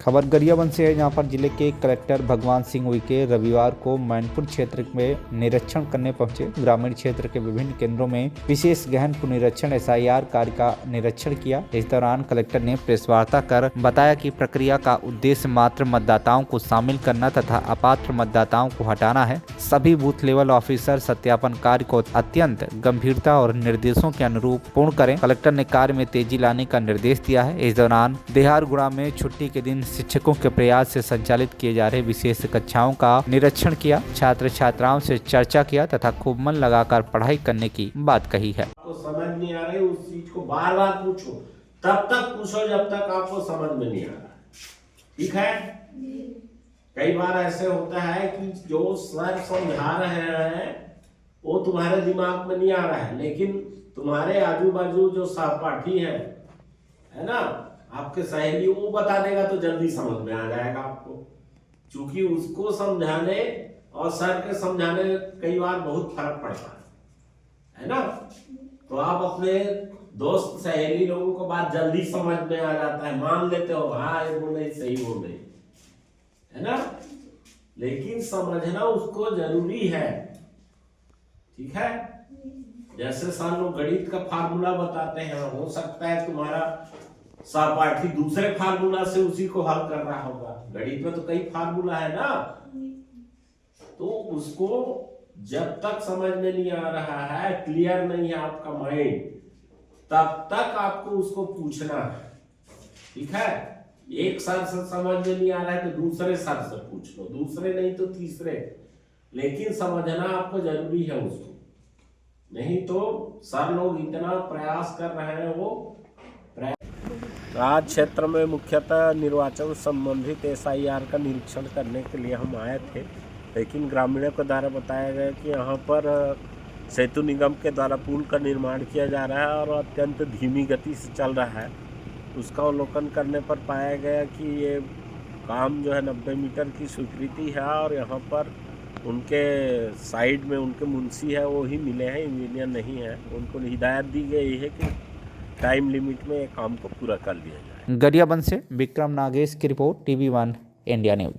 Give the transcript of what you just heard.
खबर गरियाबंद से है, जहां पर जिले के कलेक्टर भगवान सिंह उइके रविवार को मैनपुर क्षेत्र में निरीक्षण करने पहुंचे। ग्रामीण क्षेत्र के विभिन्न केंद्रों में विशेष गहन पुनरीक्षण SIR कार्य का निरीक्षण किया। इस दौरान कलेक्टर ने प्रेस वार्ता कर बताया कि प्रक्रिया का उद्देश्य मात्र मतदाताओं को शामिल करना तथा अपात्र मतदाताओं को हटाना है। सभी बूथ लेवल ऑफिसर सत्यापन कार्य को अत्यंत गंभीरता और निर्देशों के अनुरूप पूर्ण करें। कलेक्टर ने कार्य में तेजी लाने का निर्देश दिया है। इस दौरान देहारगुड़ा में छुट्टी के दिन शिक्षकों के प्रयास से संचालित किए जा रहे विशेष कक्षाओं का निरीक्षण किया, छात्र छात्राओं से चर्चा किया तथा खूब मन लगाकर पढ़ाई करने की बात कही है। आपको समझ नहीं आ रही उस चीज को बार बार पूछो, तब तक पूछो जब तक आपको समझ में नहीं आ रहा। ठीक है? कई बार ऐसे होता है कि जो सर समझा रहे हैं वो तुम्हारे दिमाग में नहीं आ रहा है, लेकिन तुम्हारे आजू बाजू जो सहपाठी है ना, आपके सहेली, वो बता देगा तो जल्दी समझ में आ जाएगा आपको। क्योंकि उसको समझाने और सर के समझाने कई बार बहुत फर्क पड़ता है ना। तो आप अपने दोस्त सहेली लोगों को बात जल्दी समझ में आ जाता है, मान लेते हो, हाँ ये बोल रही सही बोल रही है ना। लेकिन समझना उसको जरूरी है। ठीक है? जैसे सर लोग गणित का फार्मूला बताते हैं, हो सकता है तुम्हारा सहपाठी दूसरे फार्मूला से उसी को हल कर रहा होगा। गणित में तो कई फार्मूला है ना, तो उसको जब तक समझ में नहीं आ रहा है, क्लियर नहीं है आपका माइंड, तब तक आपको उसको पूछना है। ठीक है? एक सर से समझ में नहीं आ रहा है तो दूसरे सर से पूछ लो, दूसरे नहीं तो तीसरे, लेकिन समझना आपको जरूरी है उसको। नहीं तो सर लोग इतना प्रयास कर रहे हैं, वो आज क्षेत्र में मुख्यतः निर्वाचन संबंधित SIR का निरीक्षण करने के लिए हम आए थे, लेकिन ग्रामीणों के द्वारा बताया गया कि यहाँ पर सेतु निगम के द्वारा पुल का निर्माण किया जा रहा है और अत्यंत धीमी गति से चल रहा है। उसका अवलोकन करने पर पाया गया कि ये काम जो है 90 मीटर की स्वीकृति है और यहाँ पर उनके साइड में उनके मुंशी है वो ही मिले हैं, इंजीनियर नहीं है। उनको हिदायत दी गई है कि टाइम लिमिट में काम को पूरा कर लिया जाए। गरियाबंद से विक्रम नागेश की रिपोर्ट, TV1 इंडिया न्यूज।